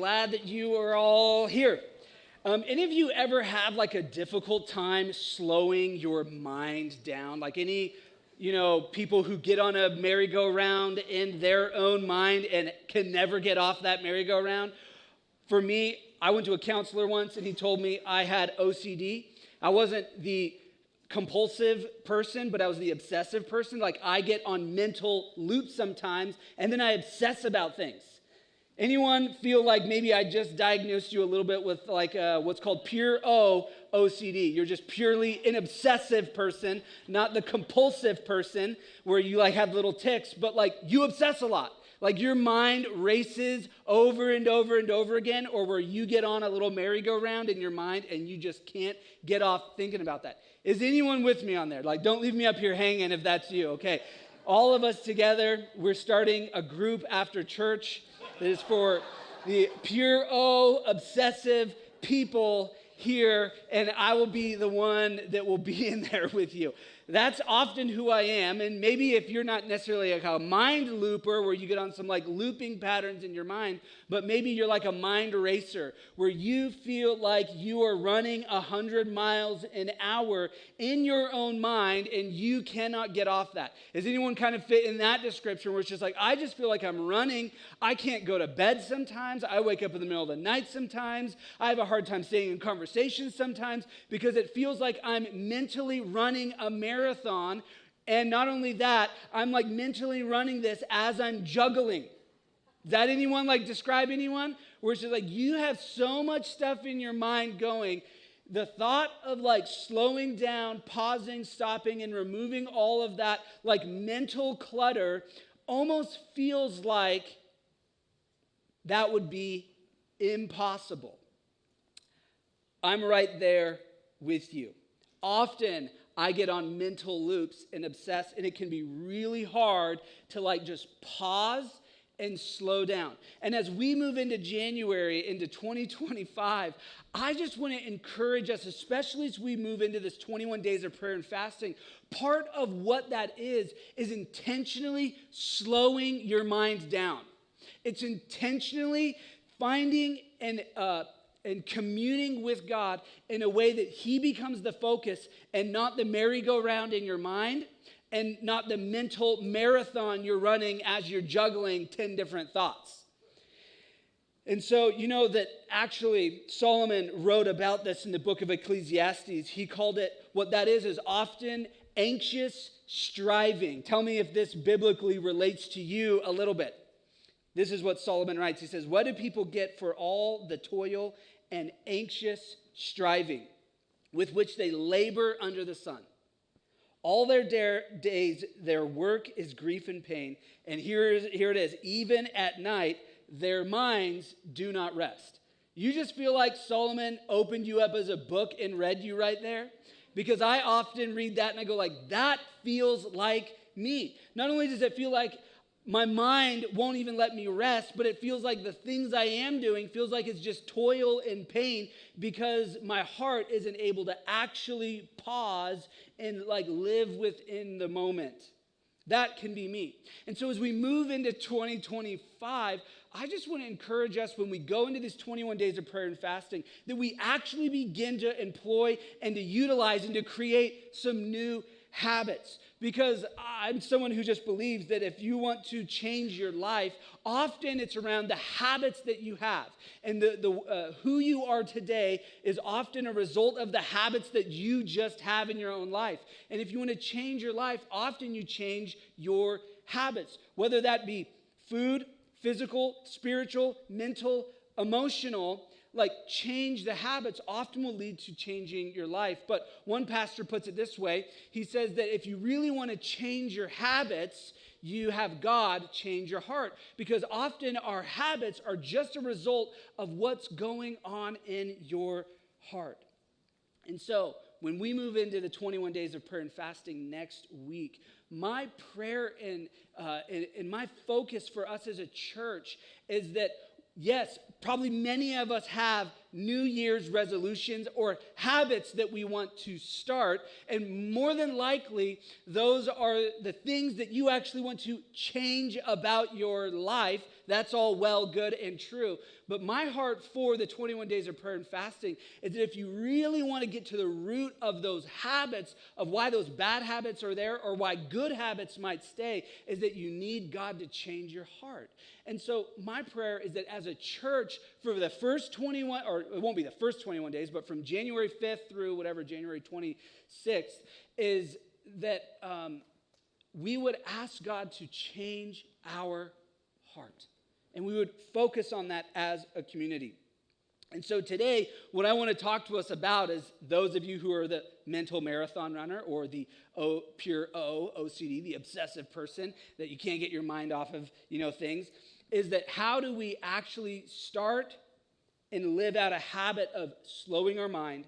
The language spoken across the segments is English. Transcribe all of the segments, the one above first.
glad that you are all here. Any of you ever have like a difficult time slowing your mind down? Like any, people who get on a merry-go-round in their own mind and can never get off that merry-go-round? For me, I went to a counselor once and he told me I had OCD. I wasn't the compulsive person, but I was the obsessive person. Like I get on mental loops sometimes and then I obsess about things. Anyone feel like maybe I just diagnosed you a little bit with like what's called pure O OCD? You're just purely an obsessive person, not the compulsive person where you like have little tics, but like you obsess a lot. Like your mind races over and over and over again, or where you get on a little merry-go-round in your mind and you just can't get off thinking about that. Is anyone with me on there? Like don't leave me up here hanging if that's you, okay? All of us together, we're starting a group after church that is for the pure O obsessive people here, and I will be the one that will be in there with you. That's often who I am, and maybe if you're not necessarily like a mind looper where you get on some like looping patterns in your mind, but maybe you're like a mind racer where you feel like you are running 100 miles an hour in your own mind and you cannot get off that. Does anyone kind of fit in that description where it's just like, I just feel like I'm running. I can't go to bed sometimes. I wake up in the middle of the night sometimes. I have a hard time staying in conversations sometimes because it feels like I'm mentally running a marathon. And not only that, I'm like mentally running this as I'm juggling. Does that anyone like describe anyone? Where it's just like you have so much stuff in your mind going. The thought of like slowing down, pausing, stopping, and removing all of that like mental clutter almost feels like that would be impossible. I'm right there with you. Often I get on mental loops and obsess, and it can be really hard to like just pause and slow down. And as we move into January, into 2025, I just want to encourage us, especially as we move into this 21 days of prayer and fasting, part of what that is intentionally slowing your mind down. It's intentionally finding and communing with God in a way that He becomes the focus and not the merry-go-round in your mind and not the mental marathon you're running as you're juggling 10 different thoughts. And so, you know that actually Solomon wrote about this in the book of Ecclesiastes. He called it, what that is often anxious striving. Tell me if this biblically relates to you a little bit. This is what Solomon writes. He says, what do people get for all the toil and anxious striving with which they labor under the sun? All their days, their work is grief and pain. And here it is. Even at night, their minds do not rest. You just feel like Solomon opened you up as a book and read you right there? Because I often read that and I go like, that feels like me. Not only does it feel like my mind won't even let me rest, but it feels like the things I am doing feels like it's just toil and pain because my heart isn't able to actually pause and like live within the moment. That can be me. And so as we move into 2025, I just want to encourage us when we go into these 21 days of prayer and fasting that we actually begin to employ and to utilize and to create some new habits. Because I'm someone who just believes that if you want to change your life, often it's around the habits that you have. And who you are today is often a result of the habits that you just have in your own life. And if you want to change your life, often you change your habits. Whether that be food, physical, spiritual, mental, emotional, like change the habits often will lead to changing your life. But one pastor puts it this way. He says that if you really want to change your habits, you have God change your heart. Because often our habits are just a result of what's going on in your heart. And so when we move into the 21 days of prayer and fasting next week, my prayer and my focus for us as a church is that yes, probably many of us have New Year's resolutions or habits that we want to start. And more than likely, those are the things that you actually want to change about your life that's all well, good, and true. But my heart for the 21 days of prayer and fasting is that if you really want to get to the root of those habits, of why those bad habits are there or why good habits might stay, is that you need God to change your heart. And so my prayer is that as a church, for the first 21, or it won't be the first 21 days, but from January 5th through whatever, January 26th, is that we would ask God to change our heart. And we would focus on that as a community. And so today, what I want to talk to us about is those of you who are the mental marathon runner or the pure OCD, the obsessive person that you can't get your mind off of, things, is that how do we actually start and live out a habit of slowing our mind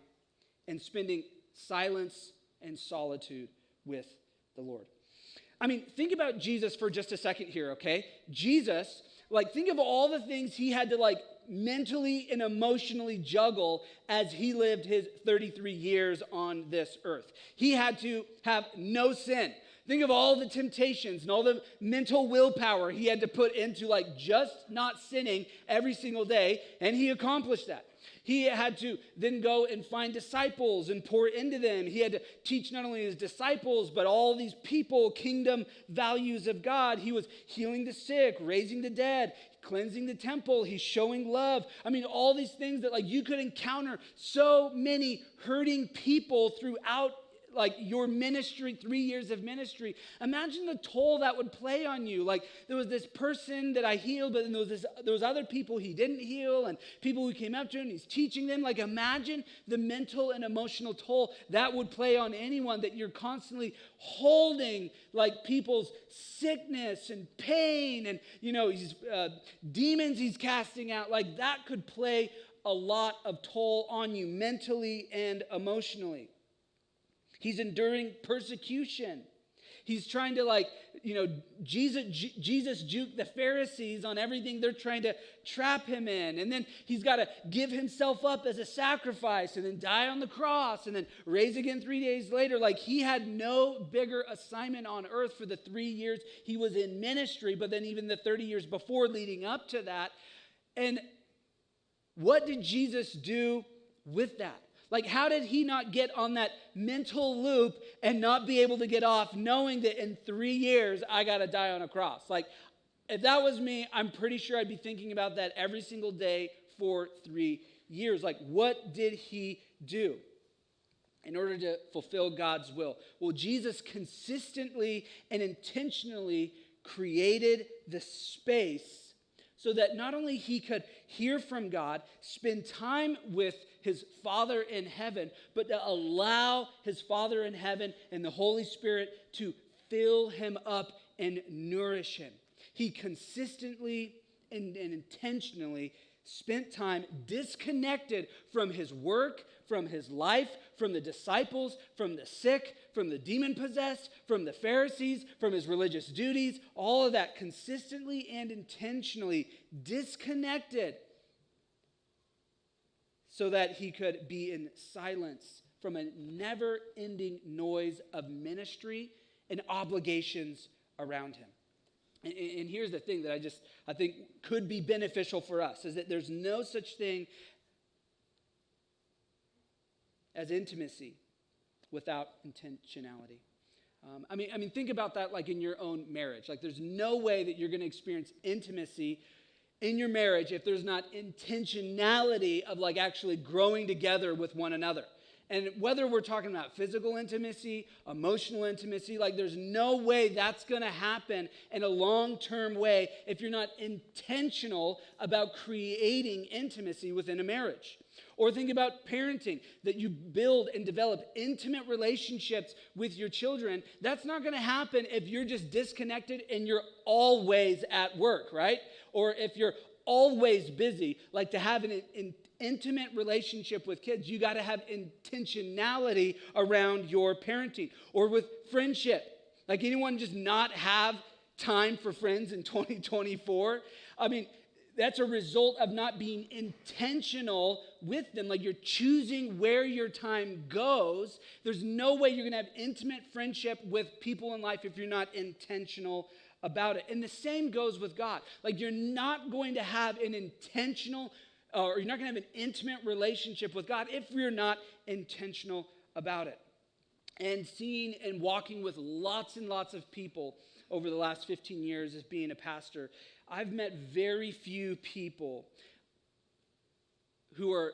and spending silence and solitude with the Lord? I mean, think about Jesus for just a second here, okay? Jesus, think of all the things he had to, mentally and emotionally juggle as he lived his 33 years on this earth. He had to have no sin. Think of all the temptations and all the mental willpower he had to put into, just not sinning every single day, and he accomplished that. He had to then go and find disciples and pour into them. He had to teach not only his disciples, but all these people, kingdom values of God. He was healing the sick, raising the dead, cleansing the temple. He's showing love. I mean, all these things that you could encounter so many hurting people throughout your ministry, 3 years of ministry. Imagine the toll that would play on you. There was this person that I healed, but then there was other people he didn't heal, and people who came up to him, and he's teaching them. Imagine the mental and emotional toll that would play on anyone, that you're constantly holding people's sickness and pain and he's demons he's casting out. That could play a lot of toll on you mentally and emotionally. He's enduring persecution. He's trying to Jesus juked the Pharisees on everything they're trying to trap him in. And then he's got to give himself up as a sacrifice and then die on the cross and then raise again 3 days later. He had no bigger assignment on earth for the 3 years he was in ministry, but then even the 30 years before leading up to that. And what did Jesus do with that? How did he not get on that mental loop and not be able to get off, knowing that in 3 years, I got to die on a cross? If that was me, I'm pretty sure I'd be thinking about that every single day for 3 years. What did he do in order to fulfill God's will? Well, Jesus consistently and intentionally created the space so that not only he could hear from God, spend time with his Father in heaven, but to allow his Father in heaven and the Holy Spirit to fill him up and nourish him. He consistently and intentionally spent time disconnected from his work, from his life, from the disciples, from the sick, from the demon-possessed, from the Pharisees, from his religious duties, all of that consistently and intentionally disconnected so that he could be in silence from a never-ending noise of ministry and obligations around him. And here's the thing that I think could be beneficial for us, is that there's no such thing as intimacy without intentionality. I mean, think about that in your own marriage. There's no way that you're going to experience intimacy in your marriage if there's not intentionality of actually growing together with one another. And whether we're talking about physical intimacy, emotional intimacy, there's no way that's going to happen in a long-term way if you're not intentional about creating intimacy within a marriage. Or think about parenting, that you build and develop intimate relationships with your children. That's not going to happen if you're just disconnected and you're always at work, right? Or if you're always busy. To have an intimate relationship with kids, you got to have intentionality around your parenting. Or with friendship. Anyone just not have time for friends in 2024? I mean, that's a result of not being intentional with them. You're choosing where your time goes. There's no way you're going to have intimate friendship with people in life if you're not intentional about it. And the same goes with God. Like, you're not going to have an intentional, or you're not going to have an intimate relationship with God if you're not intentional about it. And seeing and walking with lots and lots of people over the last 15 years as being a pastor, I've met very few people who are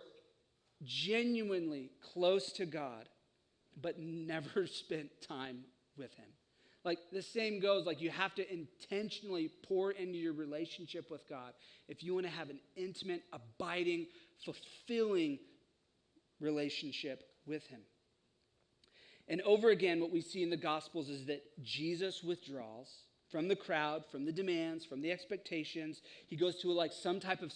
genuinely close to God, but never spent time with him. Like, the same goes, like, you have to intentionally pour into your relationship with God if you want to have an intimate, abiding, fulfilling relationship with him. And over again, what we see in the Gospels is that Jesus withdraws from the crowd, from the demands, from the expectations. He goes to some type of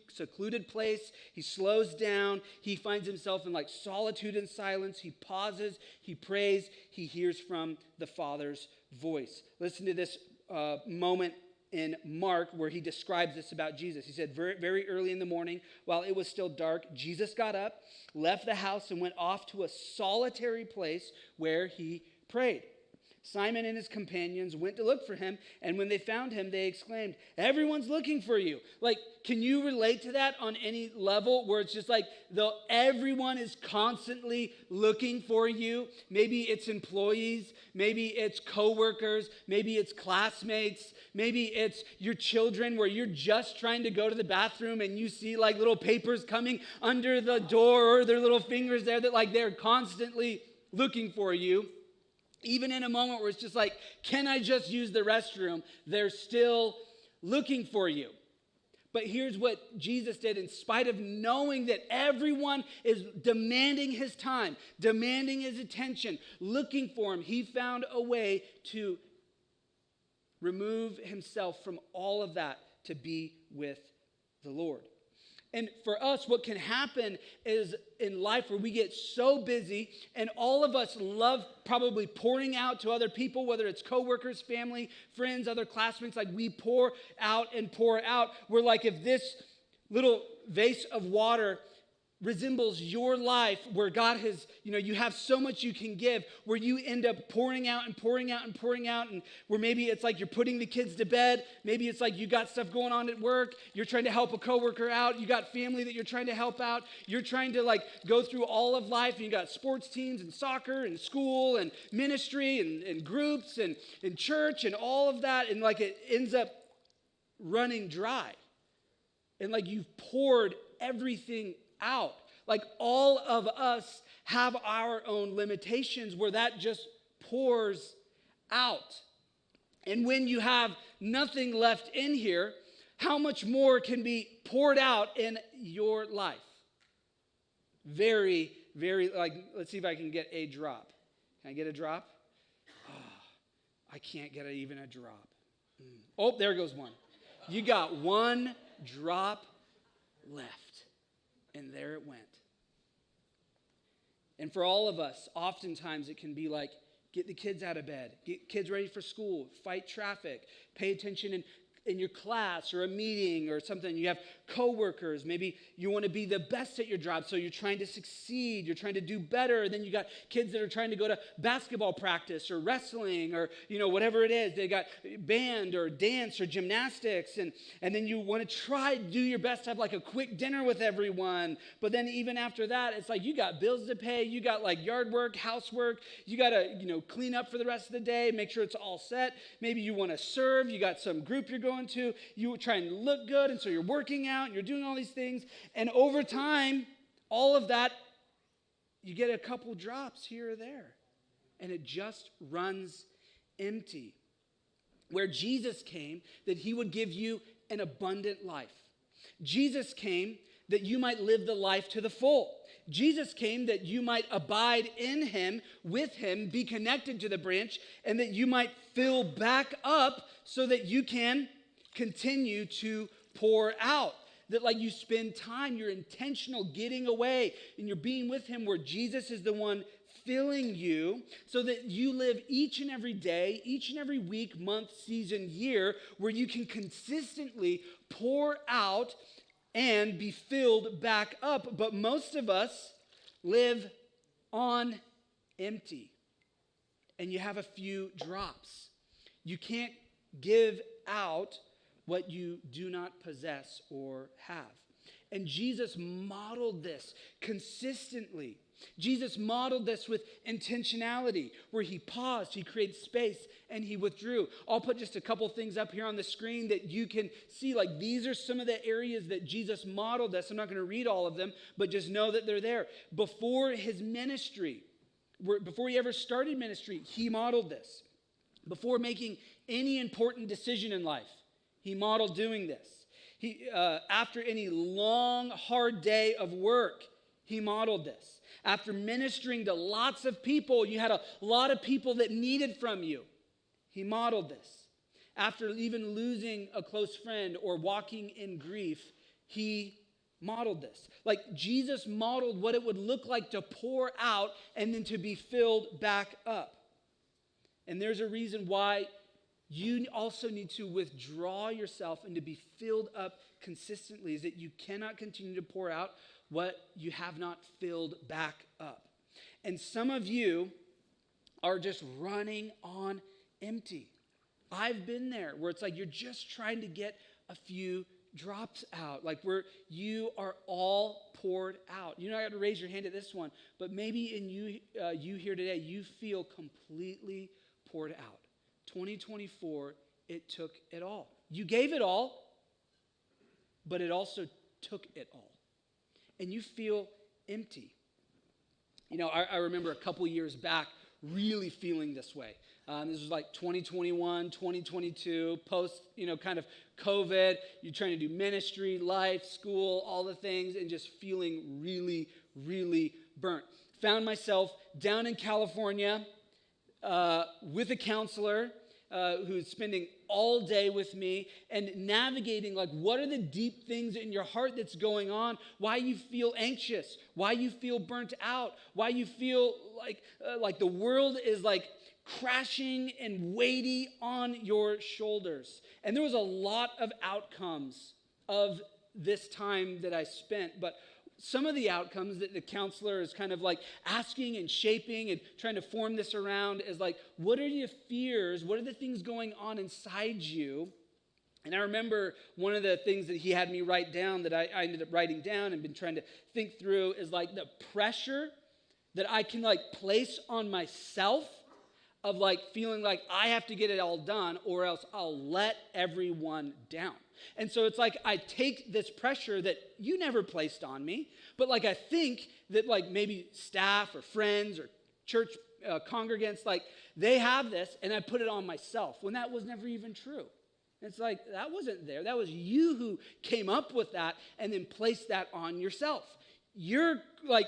secluded place. He slows down. He finds himself in solitude and silence. He pauses. He prays. He hears from the Father's voice. Listen to this moment in Mark where he describes this about Jesus. He said, very, very early in the morning, while it was still dark, Jesus got up, left the house, and went off to a solitary place where he prayed. Simon and his companions went to look for him, and when they found him, they exclaimed, "Everyone's looking for you." Can you relate to that on any level where it's just everyone is constantly looking for you? Maybe it's employees, maybe it's coworkers, maybe it's classmates, maybe it's your children where you're just trying to go to the bathroom and you see little papers coming under the door or their little fingers there that they're constantly looking for you. Even in a moment where it's just can I just use the restroom? They're still looking for you. But here's what Jesus did. In spite of knowing that everyone is demanding his time, demanding his attention, looking for him, he found a way to remove himself from all of that to be with the Lord. And for us, what can happen is in life where we get so busy, and all of us love probably pouring out to other people, whether it's coworkers, family, friends, other classmates, we pour out and pour out. We're if this little vase of water resembles your life where God has, you have so much you can give, where you end up pouring out and pouring out and pouring out, and where maybe it's you're putting the kids to bed, maybe it's you got stuff going on at work, you're trying to help a coworker out, you got family that you're trying to help out, you're trying to go through all of life, and you got sports teams and soccer and school and ministry and groups and church and all of that, and it ends up running dry. And you've poured everything out. All of us have our own limitations where that just pours out. And when you have nothing left in here, how much more can be poured out in your life? Very, very, let's see if I can get a drop. Can I get a drop? Oh, I can't get even a drop. Oh, there goes one. You got one drop left. And there it went. And for all of us, oftentimes it can be get the kids out of bed, get kids ready for school, fight traffic, pay attention in your class or a meeting or something. You have coworkers. Maybe you want to be the best at your job, so you're trying to succeed. You're trying to do better. And then you got kids that are trying to go to basketball practice or wrestling or, whatever it is. They got band or dance or gymnastics. And then you want to try to do your best to have a quick dinner with everyone. But then even after that, it's you got bills to pay. You got yard work, housework. You got to, clean up for the rest of the day, make sure it's all set. Maybe you want to serve. You got some group you're going to. You were trying to look good, and so you're working out, and you're doing all these things. And over time, all of that, you get a couple drops here or there, and it just runs empty. Where Jesus came, that he would give you an abundant life. Jesus came that you might live the life to the full. Jesus came that you might abide in him, with him, be connected to the branch, and that you might fill back up so that you can continue to pour out. That you spend time, you're intentional getting away, and you're being with him where Jesus is the one filling you, so that you live each and every day, each and every week, month, season, year, where you can consistently pour out and be filled back up. But most of us live on empty, and you have a few drops. You can't give out what you do not possess or have. And Jesus modeled this consistently. Jesus modeled this with intentionality, where he paused, he created space, and he withdrew. I'll put just a couple things up here on the screen that you can see. Like, these are some of the areas that Jesus modeled this. I'm not going to read all of them, but just know that they're there. Before his ministry, before he ever started ministry, he modeled this. Before making any important decision in life, he modeled doing this. After any long, hard day of work, he modeled this. After ministering to lots of people, you had a lot of people that needed from you. He modeled this. After even losing a close friend or walking in grief, he modeled this. Like, Jesus modeled what it would look like to pour out and then to be filled back up. And there's a reason why you also need to withdraw yourself and to be filled up consistently, is that you cannot continue to pour out what you have not filled back up. And some of you are just running on empty. I've been there, where it's like you're just trying to get a few drops out, like where you are all poured out. You don't have to raise your hand at this one, but maybe in you here today, you feel completely poured out. 2024, it took it all. You gave it all, but it also took it all. And you feel empty. You know, I remember a couple years back really feeling this way. This was like 2021, 2022, post, kind of COVID. You're trying to do ministry, life, school, all the things, and just feeling really, really burnt. Found myself down in California with a counselor who's spending all day with me and navigating, like, what are the deep things in your heart that's going on, why you feel anxious, why you feel burnt out, why you feel like the world is like crashing and weighty on your shoulders. And there was a lot of outcomes of this time that I spent, but some of the outcomes that the counselor is kind of like asking and shaping and trying to form this around is like, what are your fears? What are the things going on inside you? And I remember one of the things that he had me write down that I ended up writing down and been trying to think through is like the pressure that I can like place on myself of like feeling like I have to get it all done or else I'll let everyone down. And so it's like I take this pressure that you never placed on me, but like I think that like maybe staff or friends or church congregants, like they have this, and I put it on myself when that was never even true. It's like, that wasn't there. That was you who came up with that and then placed that on yourself. You're like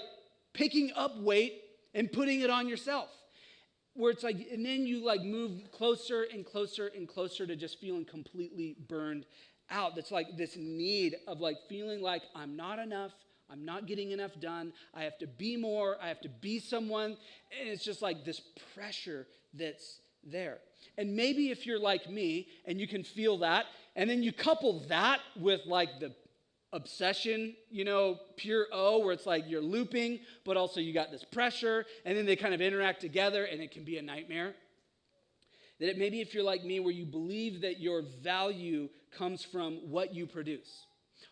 picking up weight and putting it on yourself. Where it's like, and then you like move closer and closer and closer to just feeling completely burned out. That's like this need of like feeling like I'm not enough, I'm not getting enough done, I have to be more, I have to be someone, and it's just like this pressure that's there. And maybe if you're like me and you can feel that, and then you couple that with like the obsession, pure O, where it's like you're looping, but also you got this pressure, and then they kind of interact together, and it can be a nightmare. That maybe if you're like me, where you believe that your value comes from what you produce,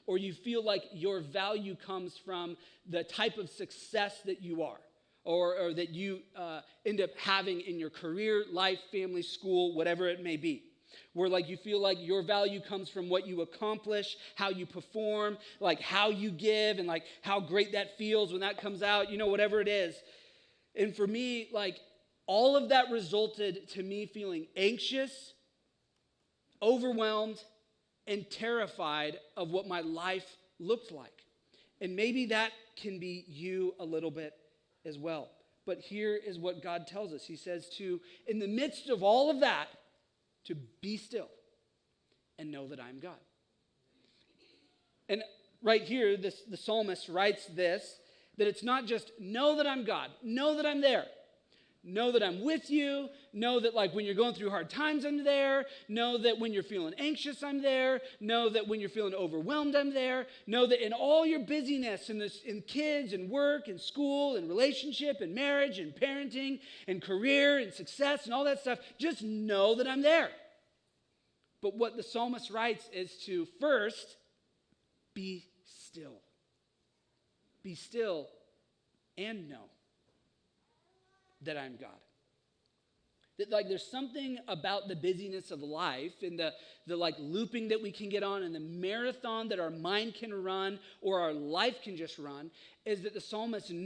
or you feel like your value comes from the type of success that you are, or that you end up having in your career, life, family, school, whatever it may be. Where like you feel like your value comes from what you accomplish, how you perform, like how you give, and like how great that feels when that comes out, whatever it is. And for me, like all of that resulted to me feeling anxious, overwhelmed, and terrified of what my life looked like. And maybe that can be you a little bit as well. But here is what God tells us. He says in the midst of all of that, to be still and know that I'm God. And right here, the psalmist writes this, that it's not just know that I'm God, know that I'm there. Know that I'm with you. Know that like when you're going through hard times, I'm there. Know that when you're feeling anxious, I'm there. Know that when you're feeling overwhelmed, I'm there. Know that in all your busyness in kids and work and school and relationship and marriage and parenting and career and success and all that stuff, just know that I'm there. But what the psalmist writes is to first be still. Be still and know that I'm God. That like there's something about the busyness of life and the like looping that we can get on and the marathon that our mind can run or our life can just run, is that the psalmist knows